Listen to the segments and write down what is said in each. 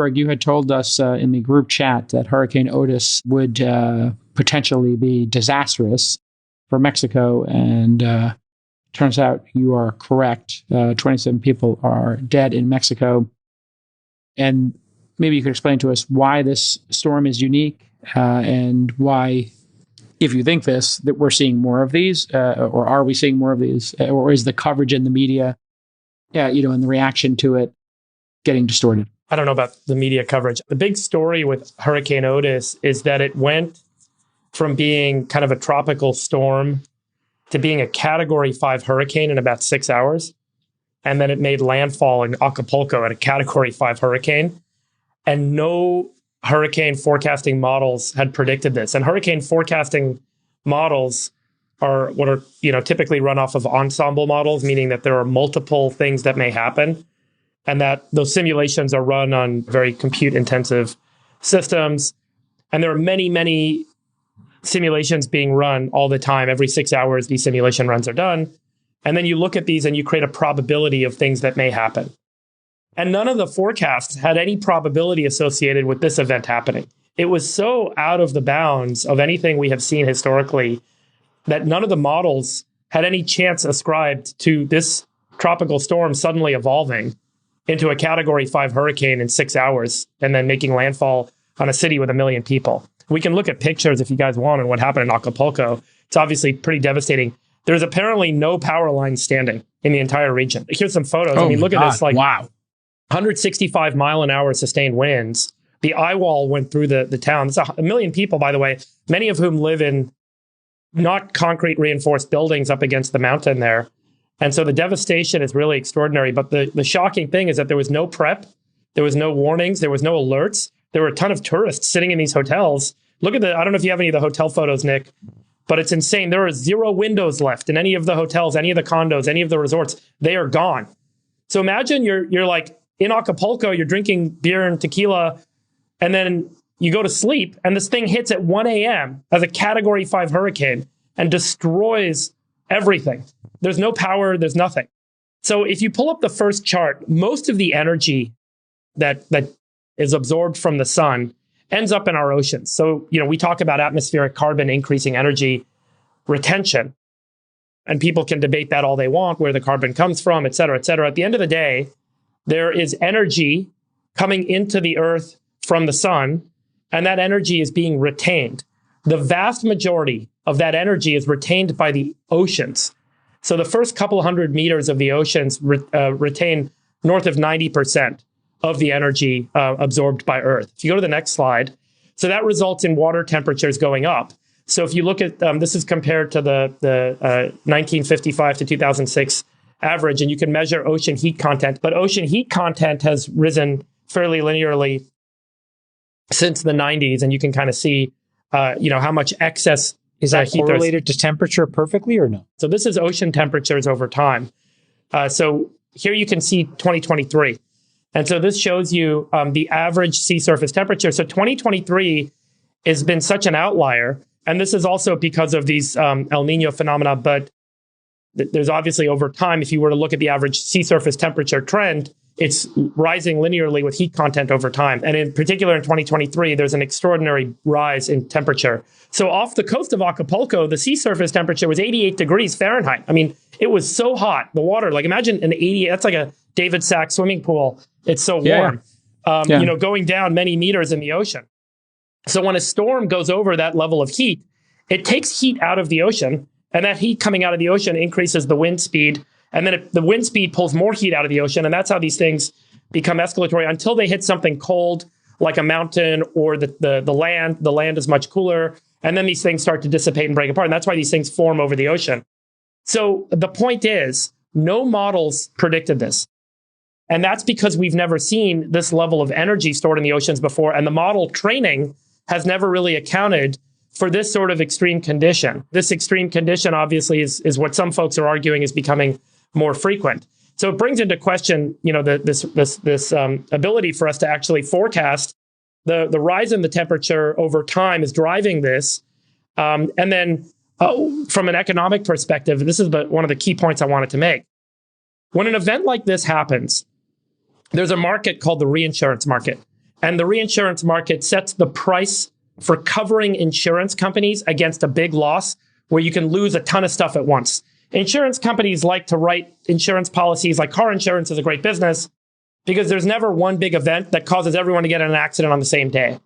Greg, you had told us in the group chat that Hurricane Otis would potentially be disastrous for Mexico, and turns out you are correct. 27 people are dead in Mexico. And maybe you could explain to us why this storm is unique and why, if you think this, that we're seeing more of these, or are we seeing more of these, or is the coverage in the media, and the reaction to it getting distorted? I don't know about the media coverage. The big story with Hurricane Otis is that it went from being kind of a tropical storm to being a Category 5 hurricane in about 6 hours. And then it made landfall in Acapulco at a Category 5 hurricane. And no hurricane forecasting models had predicted this. And hurricane forecasting models are what are, typically run off of ensemble models, meaning that there are multiple things that may happen, and that those simulations are run on very compute-intensive systems. And there are many, many simulations being run all the time. Every 6 hours, these simulation runs are done. And then you look at these and you create a probability of things that may happen. And none of the forecasts had any probability associated with this event happening. It was so out of the bounds of anything we have seen historically that none of the models had any chance ascribed to this tropical storm suddenly evolving into a Category 5 hurricane in 6 hours and then making landfall on a city with 1 million people. We can look at pictures if you guys want on what happened in Acapulco. It's obviously pretty devastating. There's apparently no power lines standing in the entire region. Here's some photos. Look at this. Wow. 165 mile an hour sustained winds. The eye wall went through the town. It's 1 million people, by the way, many of whom live in not concrete reinforced buildings up against the mountain there. And so the devastation is really extraordinary. But the shocking thing is that there was no prep. There was no warnings. There was no alerts. There were a ton of tourists sitting in these hotels. Look at I don't know if you have any of the hotel photos, Nick, but it's insane. There are 0 windows left in any of the hotels, any of the condos, any of the resorts. They are gone. So imagine you're like in Acapulco, you're drinking beer and tequila, and then you go to sleep, and this thing hits at 1 a.m. as a Category 5 hurricane and destroys everything. There's no power, there's nothing. So if you pull up the first chart, most of the energy that is absorbed from the sun ends up in our oceans. So, we talk about atmospheric carbon increasing energy retention, and people can debate that all they want, where the carbon comes from, et cetera, et cetera. At the end of the day, there is energy coming into the earth from the sun, and that energy is being retained. The vast majority of that energy is retained by the oceans. So the first couple hundred meters of the oceans retain north of 90% of the energy absorbed by Earth. If you go to the next slide, so that results in water temperatures going up. So if you look at, this is compared to the 1955 to 2006 average, and you can measure ocean heat content, but ocean heat content has risen fairly linearly since the 90s, and you can kind of see, how much excess is that correlated to temperature perfectly or no? So this is ocean temperatures over time. So here you can see 2023. And so this shows you the average sea surface temperature. So 2023 has been such an outlier. And this is also because of these El Nino phenomena. But there's obviously over time, if you were to look at the average sea surface temperature trend, it's rising linearly with heat content over time. And in particular, in 2023, there's an extraordinary rise in temperature. So off the coast of Acapulco, the sea surface temperature was 88 degrees Fahrenheit. I mean, it was so hot. The water, like imagine an 80, that's like a David Sack swimming pool. It's so warm, going down many meters in the ocean. So when a storm goes over that level of heat, it takes heat out of the ocean, and that heat coming out of the ocean increases the wind speed. And then the wind speed pulls more heat out of the ocean. And that's how these things become escalatory until they hit something cold, like a mountain or the land. The land is much cooler. And then these things start to dissipate and break apart. And that's why these things form over the ocean. So the point is, no models predicted this. And that's because we've never seen this level of energy stored in the oceans before. And the model training has never really accounted for this sort of extreme condition. This extreme condition, obviously, is what some folks are arguing is becoming more frequent. So it brings into question, this ability for us to actually forecast the rise in the temperature over time is driving this. And then from an economic perspective, this is one of the key points I wanted to make. When an event like this happens, there's a market called the reinsurance market. and the reinsurance market sets the price for covering insurance companies against a big loss where you can lose a ton of stuff at once. Insurance companies like to write insurance policies, like car insurance is a great business because there's never one big event that causes everyone to get in an accident on the same day.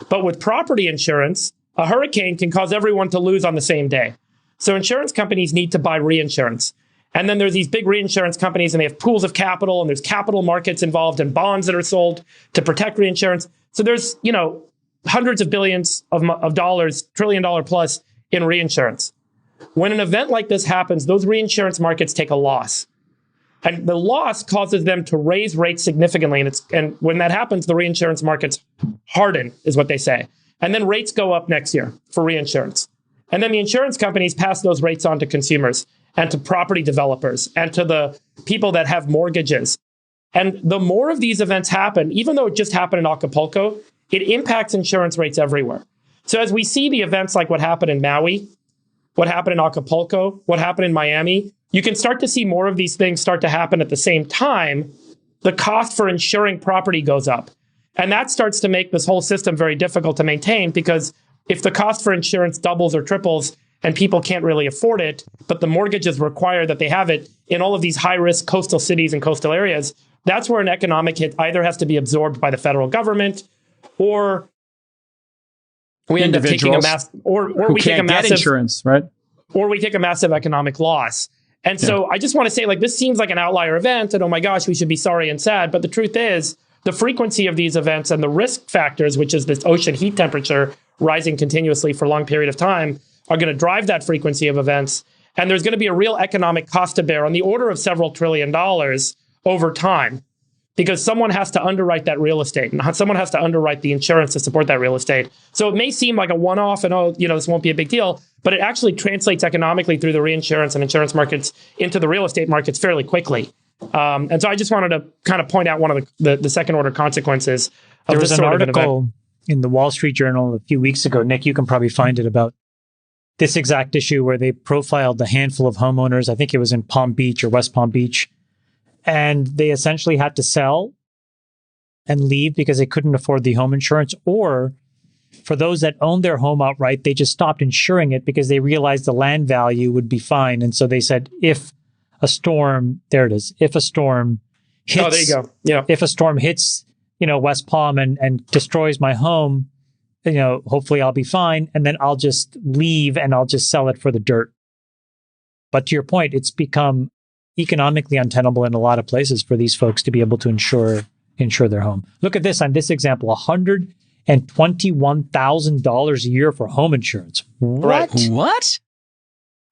But with property insurance, a hurricane can cause everyone to lose on the same day. So insurance companies need to buy reinsurance. And then there's these big reinsurance companies and they have pools of capital and there's capital markets involved and bonds that are sold to protect reinsurance. So there's, hundreds of billions of dollars, $1 trillion plus in reinsurance. When an event like this happens, those reinsurance markets take a loss. And the loss causes them to raise rates significantly. And when that happens, the reinsurance markets harden, is what they say. And then rates go up next year for reinsurance. And then the insurance companies pass those rates on to consumers and to property developers and to the people that have mortgages. And the more of these events happen, even though it just happened in Acapulco, it impacts insurance rates everywhere. So as we see the events like what happened in Maui, what happened in Acapulco, what happened in Miami, you can start to see more of these things start to happen at the same time. The cost for insuring property goes up. And that starts to make this whole system very difficult to maintain because if the cost for insurance doubles or triples and people can't really afford it, but the mortgages require that they have it in all of these high-risk coastal cities and coastal areas, that's where an economic hit either has to be absorbed by the federal government or we end up taking a massive insurance, right? Or we take a massive economic loss. And so I just want to say, this seems like an outlier event, and oh my gosh, we should be sorry and sad. But the truth is, the frequency of these events and the risk factors, which is this ocean heat temperature rising continuously for a long period of time, are going to drive that frequency of events. And there's going to be a real economic cost to bear on the order of several $1 trillion over time, because someone has to underwrite that real estate and someone has to underwrite the insurance to support that real estate. So it may seem like a one-off and, this won't be a big deal, but it actually translates economically through the reinsurance and insurance markets into the real estate markets fairly quickly. And so I just wanted to kind of point out one of the second order consequences of this sort of an event. There was an article in the Wall Street Journal a few weeks ago, Nick, you can probably find it, about this exact issue where they profiled a handful of homeowners. I think it was in Palm Beach or West Palm Beach. And they essentially had to sell and leave because they couldn't afford the home insurance. Or for those that owned their home outright, they just stopped insuring it because they realized the land value would be fine. And so they said, if a storm hits, there you go. Yeah. If a storm hits, West Palm and destroys my home, hopefully I'll be fine. And then I'll just leave and I'll just sell it for the dirt. But to your point, it's become economically untenable in a lot of places for these folks to be able to insure their home. Look at this on this example, $121,000 a year for home insurance. What?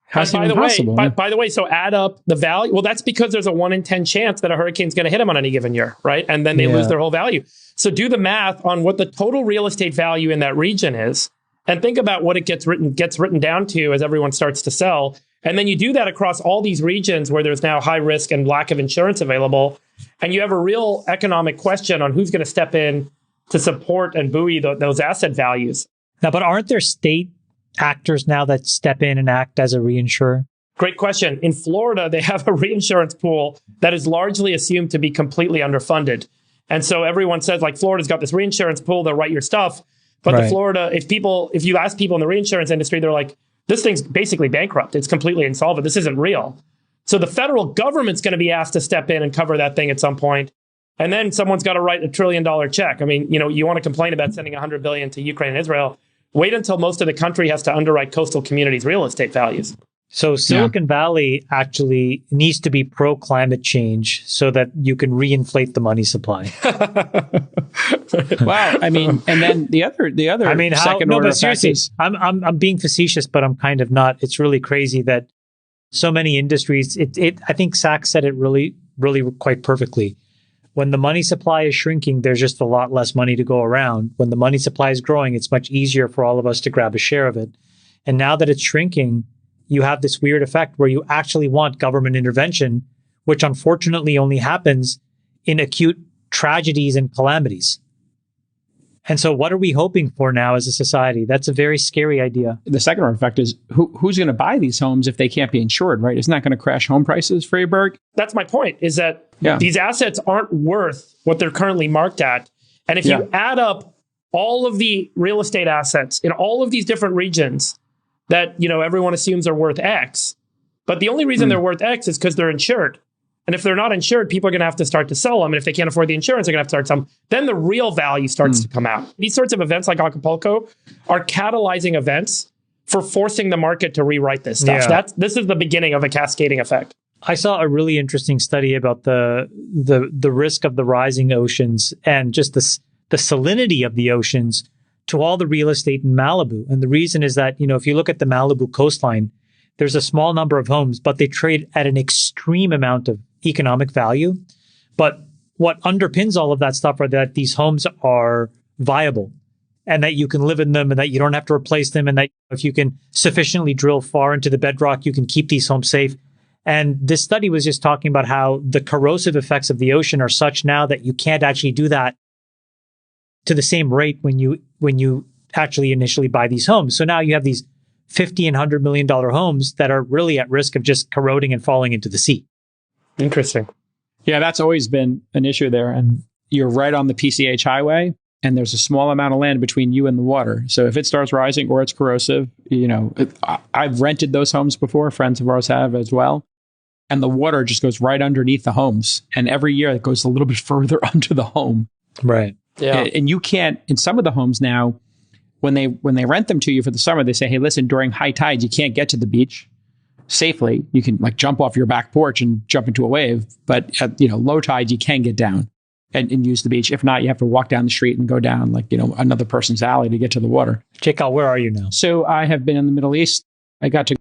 How's that possible? By the way, so add up the value. Well, that's because there's a 1 in 10 chance that a hurricane's going to hit them on any given year, right? And then they lose their whole value. So do the math on what the total real estate value in that region is, and think about what it gets written down to as everyone starts to sell. And then you do that across all these regions where there's now high risk and lack of insurance available. And you have a real economic question on who's going to step in to support and buoy those asset values. Now, but aren't there state actors now that step in and act as a reinsurer? Great question. In Florida, they have a reinsurance pool that is largely assumed to be completely underfunded. And so everyone says, Florida's got this reinsurance pool, they'll write your stuff. But the Florida, if you ask people in the reinsurance industry, they're like, this thing's basically bankrupt. It's completely insolvent. This isn't real. So the federal government's going to be asked to step in and cover that thing at some point. And then someone's got to write $1 trillion check. I mean, you want to complain about sending $100 billion to Ukraine and Israel. Wait until most of the country has to underwrite coastal communities' real estate values. So Silicon Valley actually needs to be pro-climate change so that you can reinflate the money supply. Wow. I mean, and then the other second order seriously, I'm being facetious, but I'm kind of not. It's really crazy that so many industries, I think Sachs said it really, really quite perfectly. When the money supply is shrinking, there's just a lot less money to go around. When the money supply is growing, it's much easier for all of us to grab a share of it. And now that it's shrinking, you have this weird effect where you actually want government intervention, which unfortunately only happens in acute tragedies and calamities. And so what are we hoping for now as a society? That's a very scary idea. The second order effect is who's going to buy these homes if they can't be insured, right? Isn't that going to crash home prices, Freiberg? That's my point, is that these assets aren't worth what they're currently marked at. And if you add up all of the real estate assets in all of these different regions that, everyone assumes are worth X, but the only reason they're worth X is because they're insured. And if they're not insured, people are going to have to start to sell them. And if they can't afford the insurance, they're going to have to start selling them. Then the real value starts to come out. These sorts of events like Acapulco are catalyzing events for forcing the market to rewrite this stuff. Yeah. This is the beginning of a cascading effect. I saw a really interesting study about the risk of the rising oceans and just the salinity of the oceans to all the real estate in Malibu. And the reason is that, if you look at the Malibu coastline, there's a small number of homes, but they trade at an extreme amount of economic value. But what underpins all of that stuff are that these homes are viable and that you can live in them and that you don't have to replace them. And that if you can sufficiently drill far into the bedrock, you can keep these homes safe. And this study was just talking about how the corrosive effects of the ocean are such now that you can't actually do that to the same rate when you actually initially buy these homes. So now you have these $50 and $100 million homes that are really at risk of just corroding and falling into the sea. Interesting. Yeah, that's always been an issue there. And you're right on the PCH highway, and there's a small amount of land between you and the water. So if it starts rising or it's corrosive, I've rented those homes before. Friends of ours have as well. And the water just goes right underneath the homes. And every year it goes a little bit further under the home. Right. Yeah. And you can't, in some of the homes now, when they rent them to you for the summer, they say, hey, listen, during high tides, you can't get to the beach safely. You can jump off your back porch and jump into a wave. But at low tide, you can get down and use the beach. If not, you have to walk down the street and go down another person's alley to get to the water. Chikal, where are you now? So I have been in the Middle East. I got to